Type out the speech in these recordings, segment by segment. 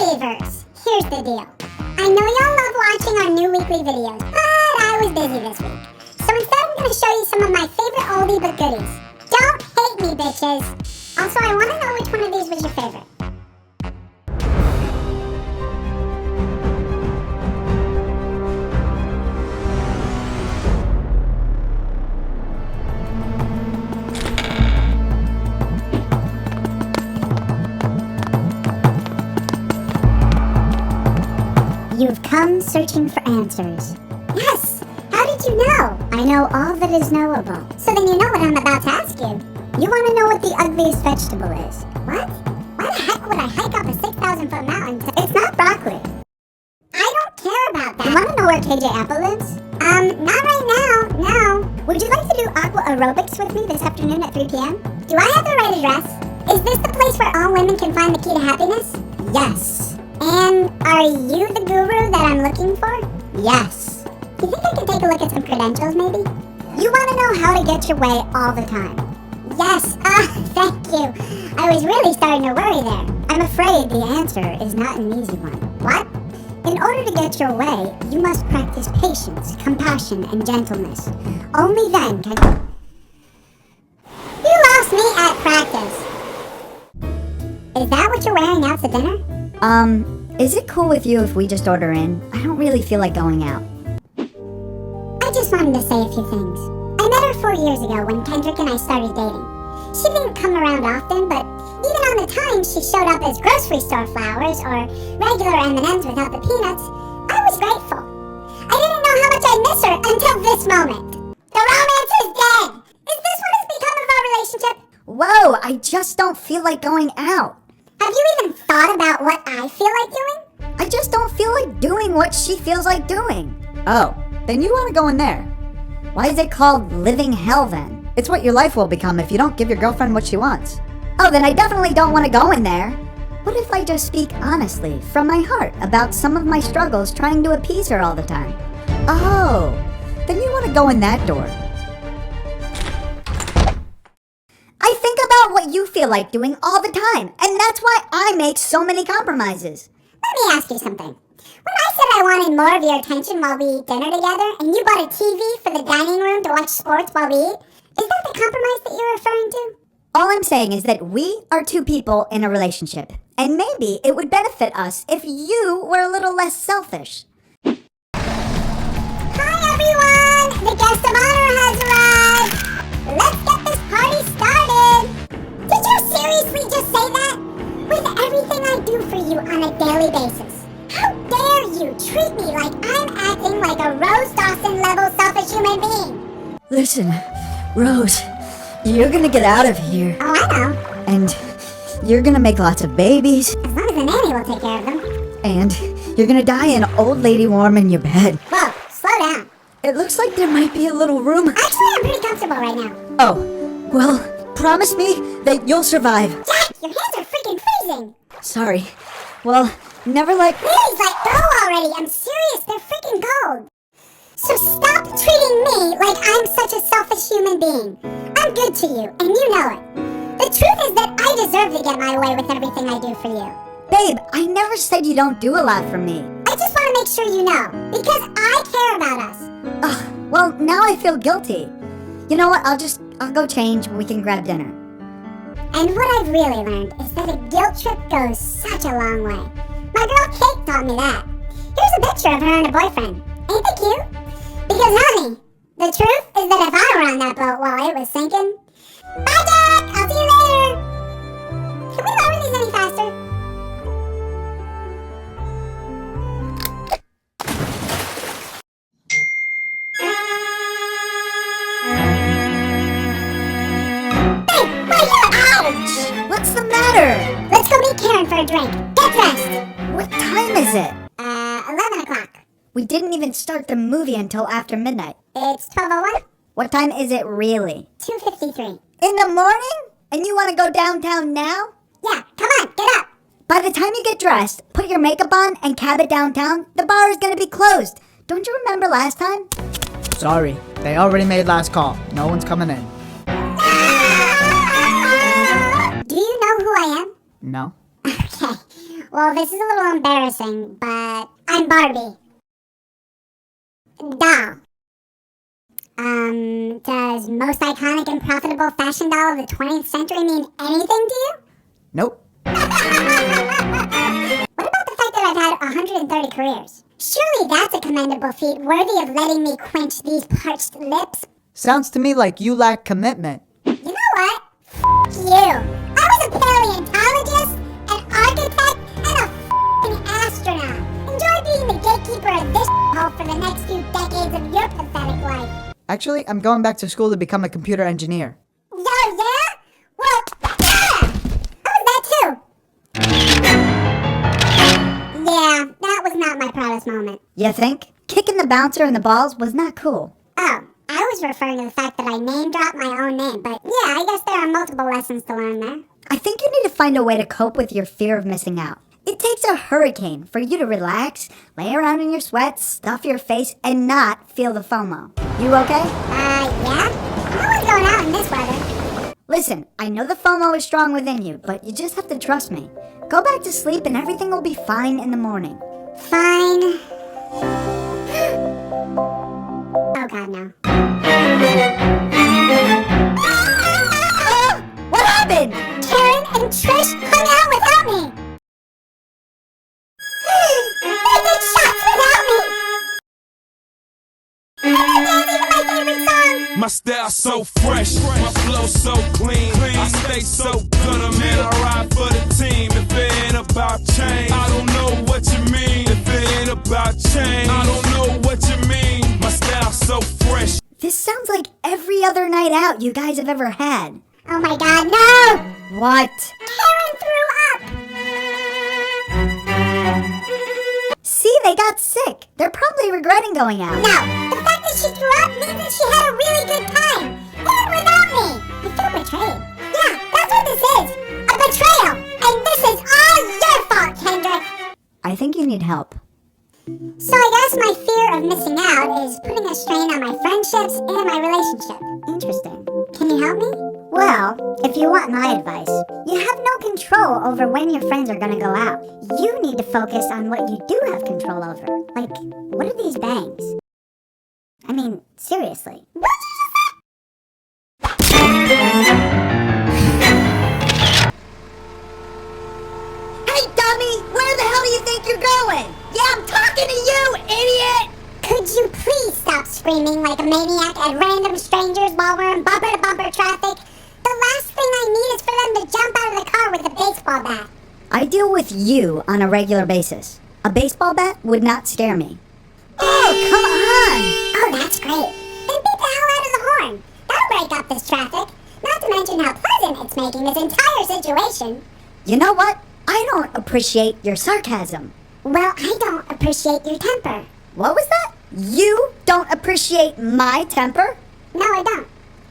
Believers, here's the deal. I know y'all love watching our new weekly videos, but I was busy this week. So instead I'm going to show you some of my favorite oldie but goodies. Don't hate me, bitches. Also, I want to know which one of these was your favorite. You've come searching for answers. Yes! How did you know? I know all that is knowable. So then you know what I'm about to ask you. You want to know what the ugliest vegetable is. What? Why the heck would I hike up a 6,000-foot mountain to... It's not broccoli. I don't care about that. You want to know where KJ Apple lives? Not right now, no. Would you like to do aqua aerobics with me this afternoon at 3 p.m.? Do I have the right address? Is this the place where all women can find the key to happiness? Yes. And are you the guru that I'm looking for? Yes. You think I can take a look at some credentials, maybe? You want to know how to get your way all the time? Yes. Thank you. I was really starting to worry there. I'm afraid the answer is not an easy one. What? In order to get your way, you must practice patience, compassion, and gentleness. Only then can... You lost me at practice. Is that what you're wearing out to dinner? Is it cool with you if we just order in? I don't really feel like going out. I just wanted to say a few things. I met her 4 years ago when Kendrick and I started dating. She didn't come around often, but even on the times she showed up as grocery store flowers or regular M&Ms without the peanuts, I was grateful. I didn't know how much I miss her until this moment. The romance is dead! Is this what has become of our relationship? Whoa, I just don't feel like going out. Have you even thought about what I feel like doing? I just don't feel like doing what she feels like doing. Oh, then you want to go in there. Why is it called living hell then? It's what your life will become if you don't give your girlfriend what she wants. Oh, then I definitely don't want to go in there. What if I just speak honestly, from my heart, about some of my struggles trying to appease her all the time? Oh, then you want to go in that door. I think about what you feel like doing all the time, and that's why I make so many compromises. Let me ask you something. When I said I wanted more of your attention while we eat dinner together, and you bought a TV for the dining room to watch sports while we eat, is that the compromise that you're referring to? All I'm saying is that we are two people in a relationship, and maybe it would benefit us if you were a little less selfish. Hi everyone! The guest of honor has arrived! Let's get this party started! Did you seriously just say that? With everything I do for you on a daily basis. How dare you treat me like I'm acting like a Rose Dawson level selfish human being? Listen, Rose, you're gonna get out of here. Oh, I know. And you're gonna make lots of babies. As long as the nanny will take care of them. And you're gonna die an old lady warm in your bed. Whoa, slow down. It looks like there might be a little room. Actually, I'm pretty comfortable right now. Oh, well, promise me that you'll survive. Jack, your hands are freaking freezing. Sorry. Well, never let... Please, let go already. I'm serious. They're freaking cold. So stop treating me like I'm such a selfish human being. I'm good to you, and you know it. The truth is that I deserve to get my way with everything I do for you. Babe, I never said you don't do a lot for me. I just want to make sure you know, because I care about us. Ugh, well, now I feel guilty. You know what, I'll go change and we can grab dinner. And what I've really learned is that a guilt trip goes such a long way. My girl Kate taught me that. Here's a picture of her and a boyfriend. Ain't they cute? Because honey, the truth is that if I were on that boat while it was sinking... Bye, Jack! I'll see you later! Can we lower these any faster? Hey, my ear! Ouch! What's the matter? Let's go meet Karen for a drink. Get dressed! What time is it? 11 o'clock. We didn't even start the movie until after midnight. It's 12:01? What time is it really? 2:53. In the morning? And you want to go downtown now? Yeah, come on, get up! By the time you get dressed, put your makeup on, and cab it downtown, the bar is going to be closed. Don't you remember last time? Sorry, they already made last call. No one's coming in. Do you know who I am? No? Okay. Well, this is a little embarrassing, but I'm Barbie. Doll. Does most iconic and profitable fashion doll of the 20th century mean anything to you? Nope. What about the fact that I've had 130 careers? Surely that's a commendable feat worthy of letting me quench these parched lips. Sounds to me like you lack commitment. You know what? F*** you. I was a paleontologist, an architect, and a f***ing astronaut. Enjoy being the gatekeeper of this hole for the next few decades of your pathetic life. Actually, I'm going back to school to become a computer engineer. Yeah? Well, yeah! I was that too. Yeah, that was not my proudest moment. You think? Kicking the bouncer and the balls was not cool. Oh, I was referring to the fact that I name-dropped my own name, but yeah, I guess there are multiple lessons to learn there. I think you need to find a way to cope with your fear of missing out. It takes a hurricane for you to relax, lay around in your sweats, stuff your face, and not feel the FOMO. You okay? Yeah? No one's going out in this weather. Listen, I know the FOMO is strong within you, but you just have to trust me. Go back to sleep and everything will be fine in the morning. Fine. Oh god, no. What happened? Karen and Trish hung out without me! They did shots without me! They didn't dance even my favorite song! My style so fresh, my flow so clean. I stay so good, I mean I ride for the team. If it ain't about change, I don't know what you mean. If it ain't about change, I don't know what you mean. My style so fresh. This sounds like every other night out you guys have ever had. Oh my god, no! What? Karen threw up! See, they got sick. They're probably regretting going out. No, the fact that she threw up means that she had a really good time. Even without me. I feel betrayed. Yeah, that's what this is. A betrayal. And this is all your fault, Kendrick. I think you need help. So I guess my fear of missing out is putting a strain on my friendships and my relationship. Interesting. Can you help me? Well, if you want my advice, you have no control over when your friends are gonna go out. You need to focus on what you do have control over. Like, what are these bangs? I mean, seriously. What did you say? Hey, dummy! Where the hell do you think you're going? Yeah, I'm talking to you, idiot! Could you please stop screaming like a maniac at random strangers while we're in bumper-to-bumper traffic? The last thing I need is for them to jump out of the car with a baseball bat. I deal with you on a regular basis. A baseball bat would not scare me. Oh, come on! Oh, that's great. Then beat the hell out of the horn. That'll break up this traffic. Not to mention how pleasant it's making this entire situation. You know what? I don't appreciate your sarcasm. Well, I don't appreciate your temper. What was that? You don't appreciate my temper? No, I don't.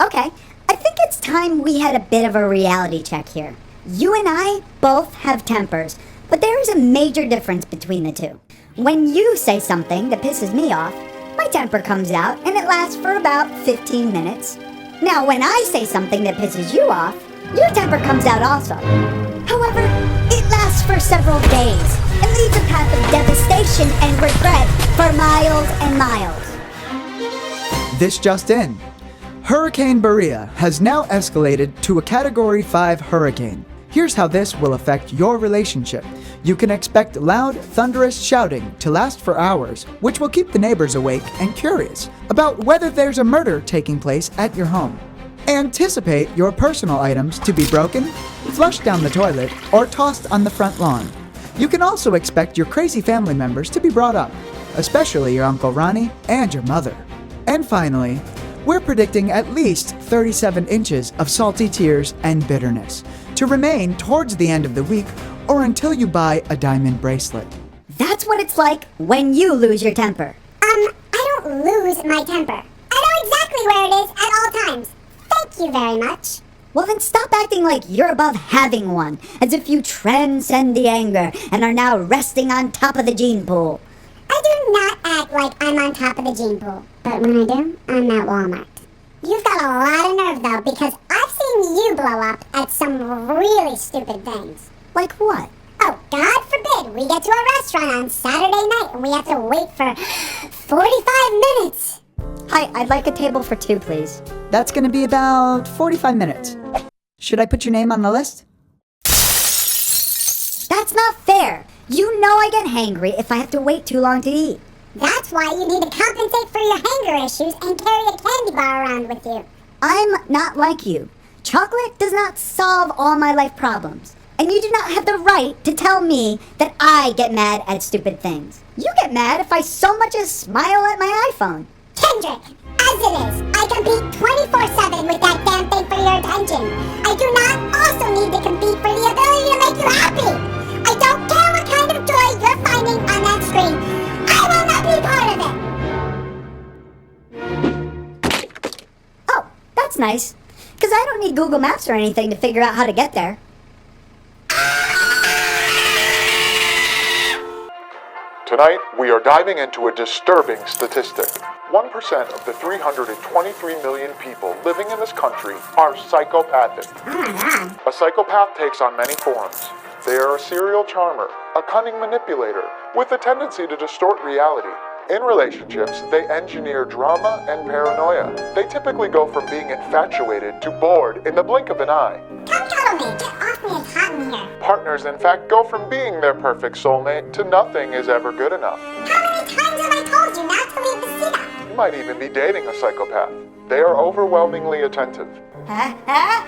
Okay, I think it's time we had a bit of a reality check here. You and I both have tempers, but there is a major difference between the two. When you say something that pisses me off, my temper comes out and it lasts for about 15 minutes. Now, when I say something that pisses you off, your temper comes out also. However, it lasts for several days and leaves a path of devastation and regret for miles and miles. This just in. Hurricane Berea has now escalated to a Category 5 hurricane. Here's how this will affect your relationship. You can expect loud, thunderous shouting to last for hours, which will keep the neighbors awake and curious about whether there's a murder taking place at your home. Anticipate your personal items to be broken, flushed down the toilet, or tossed on the front lawn. You can also expect your crazy family members to be brought up, especially your Uncle Ronnie and your mother. And finally, we're predicting at least 37 inches of salty tears and bitterness to remain towards the end of the week or until you buy a diamond bracelet. That's what it's like when you lose your temper. I don't lose my temper. I know exactly where it is at all times. Thank you very much. Well, then stop acting like you're above having one, as if you transcend the anger and are now resting on top of the gene pool. I do not act like I'm on top of the gene pool, but when I do, I'm at Walmart. You've got a lot of nerve, though, because I've seen you blow up at some really stupid things. Like what? Oh, God forbid we get to a restaurant on Saturday night and we have to wait for 45 minutes. Hi, I'd like a table for 2, please. That's gonna be about 45 minutes. Should I put your name on the list? That's not fair. You know I get hangry if I have to wait too long to eat. That's why you need to compensate for your hunger issues and carry a candy bar around with you. I'm not like you. Chocolate does not solve all my life problems. And you do not have the right to tell me that I get mad at stupid things. You get mad if I so much as smile at my iPhone. Kendrick, as it is, I compete 24/7 with that damn thing for your attention. I do not also need to compete for the ability to make you happy. I don't care what kind of joy you're finding on that screen. I will not be part of it. Oh, that's nice. Because I don't need Google Maps or anything to figure out how to get there. Tonight, we are diving into a disturbing statistic. 1% of the 323 million people living in this country are psychopathic. A psychopath takes on many forms. They are a serial charmer, a cunning manipulator, with a tendency to distort reality. In relationships, they engineer drama and paranoia. They typically go from being infatuated to bored in the blink of an eye. Come cuddle me. Get off me. It's hot in here. Partners, in fact, go from being their perfect soulmate to nothing is ever good enough. How many times have I told you not to leave the seat up? You might even be dating a psychopath. They are overwhelmingly attentive. Oh, God,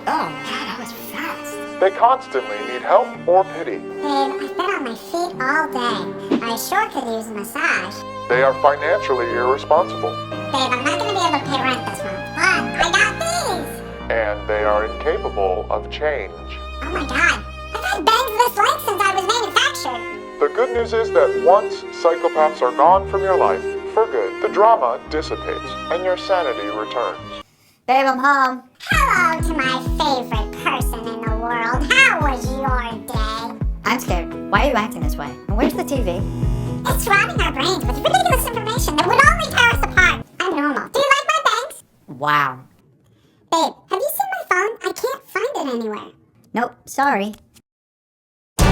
that was fast. They constantly need help or pity. Babe, I've been on my feet all day. I sure could use a massage. They are financially irresponsible. Babe, I'm not gonna be able to pay rent this month, but I got these! And they are incapable of change. Oh my god, I've had bangs this length since I was manufactured. The good news is that once psychopaths are gone from your life, for good, the drama dissipates and your sanity returns. Babe, I'm home. Hello to my favorite person in the world. How was your day? I'm scared. Why are you acting this way? And where's the TV? It's rotting our brains with ridiculous information that would only tear us apart. I'm normal. Do you like my bangs? Wow. Babe, have you seen my phone? I can't find it anywhere. Nope, sorry. I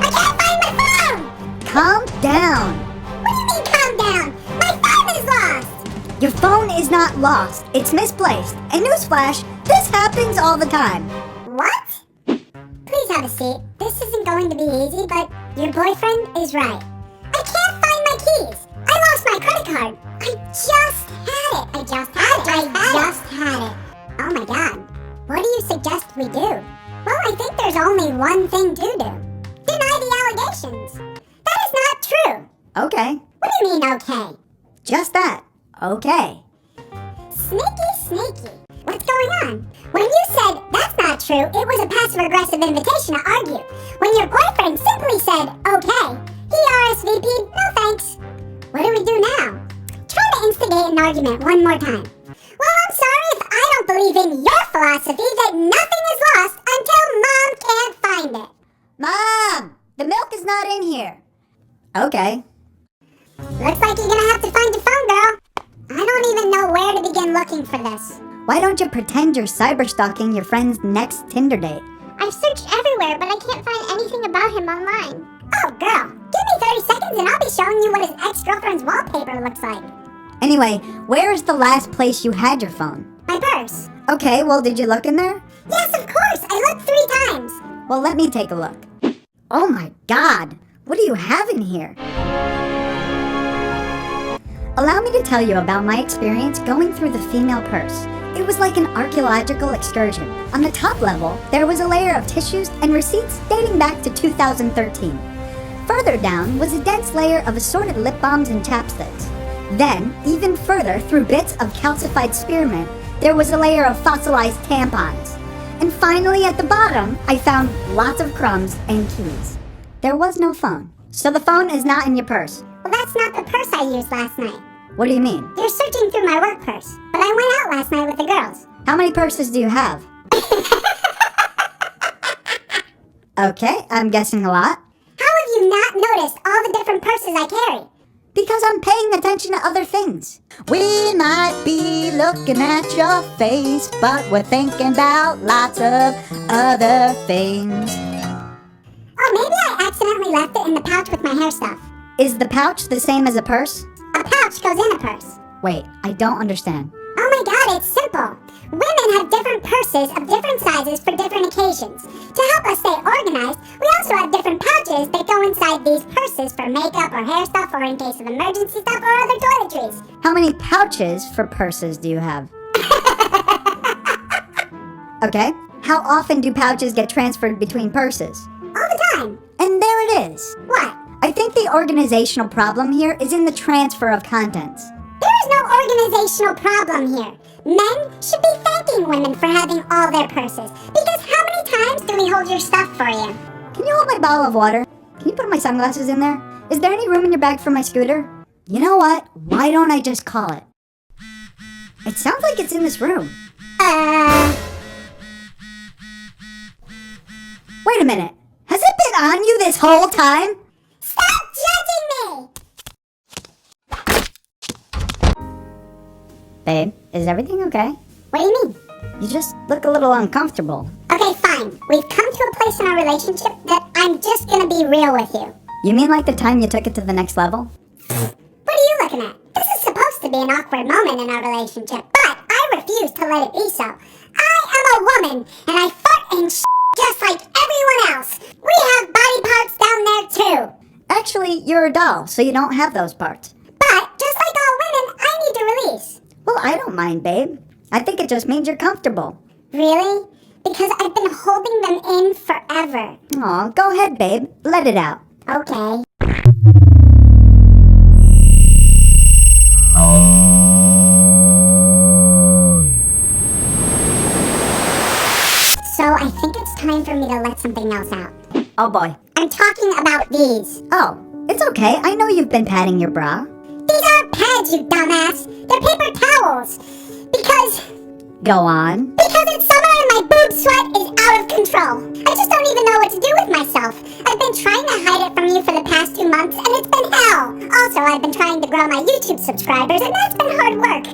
can't find my phone! Calm down. What do you mean calm down? My phone is lost! Your phone is not lost. It's misplaced. And newsflash, this happens all the time. What? Please have a seat. This isn't going to be easy, but your boyfriend is right. I can't find my keys. I lost my credit card. I just had it. I just had it. Oh my god. What do you suggest we do? Well, I think there's only one thing to do. Deny the allegations. That is not true. Okay. What do you mean, okay? Just that. Okay. Sneaky. What's going on? When you said that's not true, it was a passive-aggressive invitation to argue. When your boyfriend simply said, okay, he RSVP'd, no thanks. What do we do now? Try to instigate an argument one more time. Well, I'm sorry if I don't believe in your philosophy that nothing is lost until Mom can't find it. Mom! The milk is not in here. Okay. Looks like you're gonna have to find your phone, girl. I don't even know where to begin looking for this. Why don't you pretend you're cyberstalking your friend's next Tinder date? I've searched everywhere, but I can't find anything about him online. Oh, girl, give me 30 seconds and I'll be showing you what his ex-girlfriend's wallpaper looks like. Anyway, where is the last place you had your phone? My purse. Okay, well, did you look in there? Yes, of course. I looked 3 times. Well, let me take a look. Oh my god! What do you have in here? Allow me to tell you about my experience going through the female purse. It was like an archaeological excursion. On the top level, there was a layer of tissues and receipts dating back to 2013. Further down was a dense layer of assorted lip balms and chapsticks. Then, even further through bits of calcified spearmint, there was a layer of fossilized tampons. And finally, at the bottom, I found lots of crumbs and keys. There was no phone. So the phone is not in your purse. Well, that's not the purse I used last night. What do you mean? You're searching through my work purse, but I went out last night with the girls. How many purses do you have? Okay, I'm guessing a lot. How have you not noticed all the different purses I carry? Because I'm paying attention to other things. We might be looking at your face, but we're thinking about lots of other things. maybe I accidentally left it in the pouch with my hair stuff. Is the pouch the same as a purse? A pouch goes in a purse. Wait, I don't understand. Oh my god, it's simple. Women have different purses of different sizes for different occasions. To help us stay organized, we also have different pouches that go inside these purses for makeup or hair stuff or in case of emergency stuff or other toiletries. How many pouches for purses do you have? Okay. How often do pouches get transferred between purses? All the time. And there it is. What? I think the organizational problem here is in the transfer of contents. There is no organizational problem here. Men should be thanking women for having all their purses. Because how many times do we hold your stuff for you? Can you hold my bottle of water? Can you put my sunglasses in there? Is there any room in your bag for my scooter? You know what? Why don't I just call it? It sounds like it's in this room. Wait a minute. Has it been on you this whole time? Stop judging me! Babe, is everything okay? What do you mean? You just look a little uncomfortable. Okay, fine. We've come to a place in our relationship that I'm just gonna be real with you. You mean like the time you took it to the next level? What are you looking at? This is supposed to be an awkward moment in our relationship, but I refuse to let it be so. I am a woman, and I fart and just like everyone else. We have body parts down there too. Actually, you're a doll, so you don't have those parts. But just like all women, I need to release. Well, I don't mind, babe. I think it just means you're comfortable. Really? Because I've been holding them in forever. Aw, go ahead, babe. Let it out. Okay. So I think it's time for me to let something else out. Oh boy. I'm talking about these. Oh, it's okay. I know you've been patting your bra. These aren't pads, you dumbass. They're paper towels. Because Go on. it's summer and my boob sweat is out of control. I just don't even know what to do with myself. I've been trying to hide it from you for the past 2 months and it's been hell. Also, I've been trying to grow my YouTube subscribers and that's been hard work.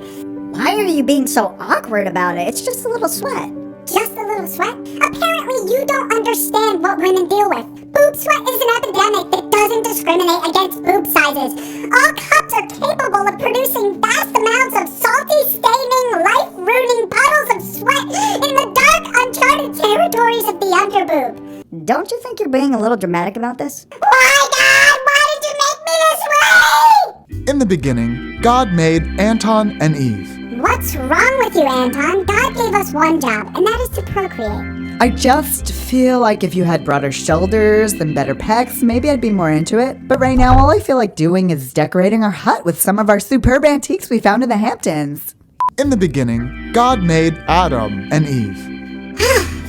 Why are you being so awkward about it? It's just a little sweat. Just a little sweat? Apparently you don't understand what women deal with. Boob sweat is an epidemic that doesn't discriminate against boob sizes. All cups are capable of producing vast amounts of salty, staining, life-ruining puddles of sweat in the dark, uncharted territories of the underboob. Don't you think you're being a little dramatic about this? Why, God? Why did you make me this way? In the beginning, God made Anton and Eve. What's wrong with you, Anton? God gave us one job, and that is to procreate. I just feel like if you had broader shoulders and better pecs, maybe I'd be more into it. But right now, all I feel like doing is decorating our hut with some of our superb antiques we found in the Hamptons. In the beginning, God made Adam and Eve.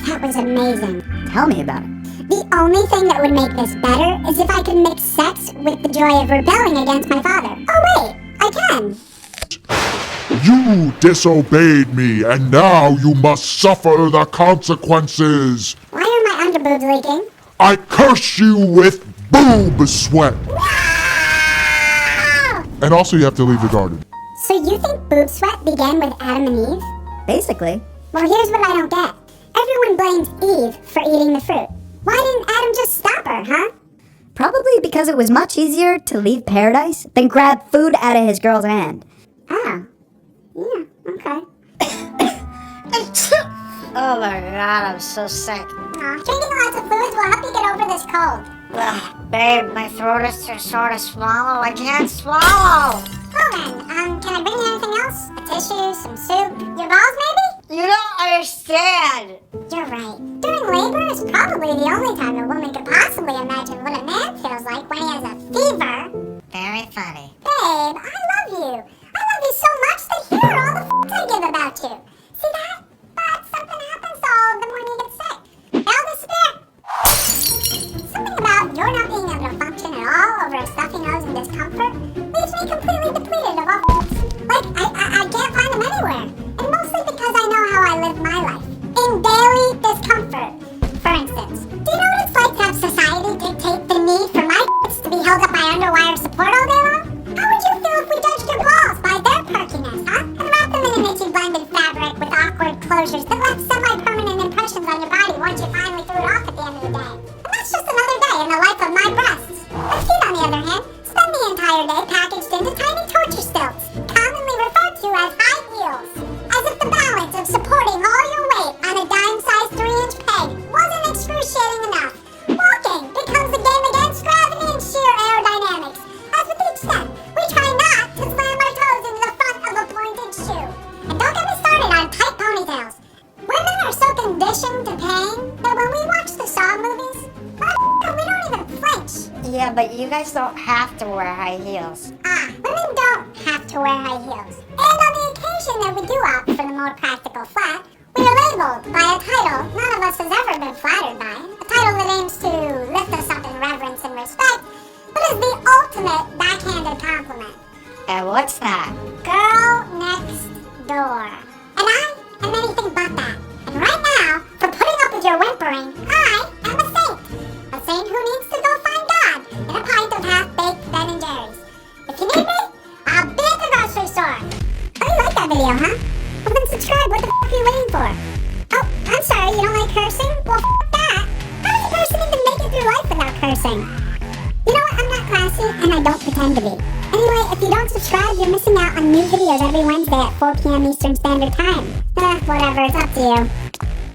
That was amazing. Tell me about it. The only thing that would make this better is if I could mix sex with the joy of rebelling against my father. Oh wait, I can. You disobeyed me, and now you must suffer the consequences. Why are my underboobs leaking? I curse you with boob sweat. Ah! And also you have to leave the garden. So you think boob sweat began with Adam and Eve? Basically. Well, here's what I don't get. Everyone blames Eve for eating the fruit. Why didn't Adam just stop her, huh? Probably because it was much easier to leave paradise than grab food out of his girl's hand. Oh. Yeah, okay. Oh my god, I'm so sick. Drinking lots of fluids will help you get over this cold. Ugh, babe, my throat is too sore to swallow. I can't swallow. Well then, can I bring you anything else? A tissue, some soup, your balls maybe? You don't understand. You're right. During labor is probably the only time a woman could possibly imagine what a man feels like when he has a fever. Very funny. Babe, I love you. I love you so much that here are all the I give about you. See that? But something happens to all of them when you get sick. They'll disappear. Something about your not being able to function at all over a stuffy nose and discomfort leaves me completely depleted of all like, I can't find them anywhere. And mostly because I know how I live my life. In daily discomfort. For instance, do you know what it's like to have society dictate the need for my to be held up by underwire support all day long? How would you feel if we judged your balls by their perkiness, huh? And wrapped them in an itchy blended fabric with awkward closures that left semi-permanent impressions on your body once you finally threw it off at the end of the day. And that's just another day in Yeah, but you guys don't have to wear high heels. Women don't have to wear high heels. And on the occasion that we do opt for the more practical flat, we are labeled by a title none of us has ever been flattered by. A title that aims to lift us up in reverence and respect, but is the ultimate backhanded compliment. And what's that? Girl next door. And I am anything but that. And right now, for putting up with your whimpering, I am a saint. A saint who needs to go find God in a pint of half-baked Ben and Jerry's. If you need me, I'll be at the grocery store. Oh, you like that video, huh? Well then subscribe, what the f*** are you waiting for? Oh, I'm sorry, you don't like cursing? Well, f*** that. How does a person even make it through life without cursing? You know what, I'm not classy, and I don't pretend to be. Anyway, if you don't subscribe, you're missing out on new videos every Wednesday at 4 p.m. Eastern Standard Time. Whatever, it's up to you.